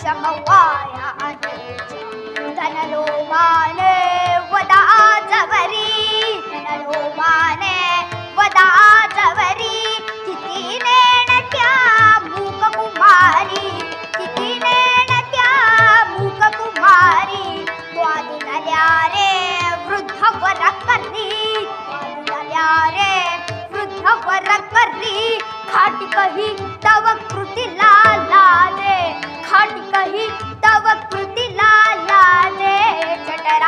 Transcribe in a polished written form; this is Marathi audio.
समवायाने धनलोभाने वदा जवरी धनलोभाने वदा जवरी किती नेणत्या मूक कुमारी किती नेणत्या मूक कुमारी वादिनल्या रे वृद्ध वर करी वादिनल्या रे वृद्ध वर करी खाटी कही तव कृतीला लाजे खाटी कही तव कृतीला लाजे चटरा